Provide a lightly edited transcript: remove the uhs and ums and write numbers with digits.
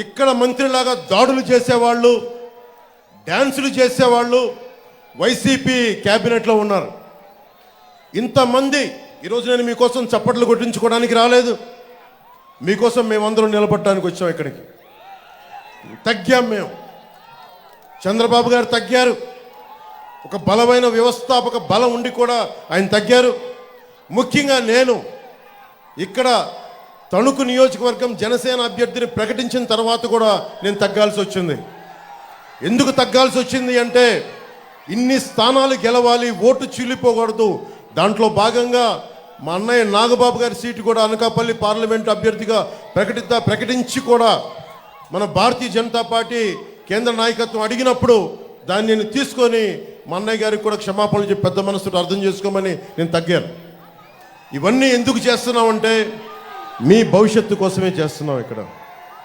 ఇక్కడ మంత్రిలాగా దాడులు చేసేవాళ్ళు, డ్యాన్సులు చేసేవాళ్ళు వైసీపీ క్యాబినెట్లో ఉన్నారు. ఇంతమంది ఈరోజు నేను మీకోసం చప్పట్లు కొట్టించుకోవడానికి రాలేదు, మీకోసం మేమందరం నిలబడడానికి వచ్చాం. ఇక్కడికి తగ్గాం మేము. చంద్రబాబు గారు తగ్గారు, ఒక బలమైన వ్యవస్థాపక బలం ఉండి కూడా ఆయన తగ్గారు. ముఖ్యంగా నేను ఇక్కడ తణుకు నియోజకవర్గం జనసేన అభ్యర్థిని ప్రకటించిన తర్వాత కూడా నేను తగ్గాల్సి వచ్చింది. ఎందుకు తగ్గాల్సి వచ్చింది అంటే ఇన్ని స్థానాలు గెలవాలి, ఓటు చీలిపోకూడదు. దాంట్లో భాగంగా మా అన్నయ్య నాగబాబు గారి సీటు కూడా అనకాపల్లి పార్లమెంటు అభ్యర్థిగా ప్రకటించి కూడా మన భారతీయ జనతా పార్టీ కేంద్ర నాయకత్వం అడిగినప్పుడు దాన్ని నేను తీసుకొని మా అన్నయ్య గారికి కూడా క్షమాపణలు చెప్పి పెద్ద మనసుతో అర్థం చేసుకోమని నేను తగ్గాను. ఇవన్నీ ఎందుకు చేస్తున్నామంటే మీ భవిష్యత్తు కోసమే చేస్తున్నాం ఇక్కడ.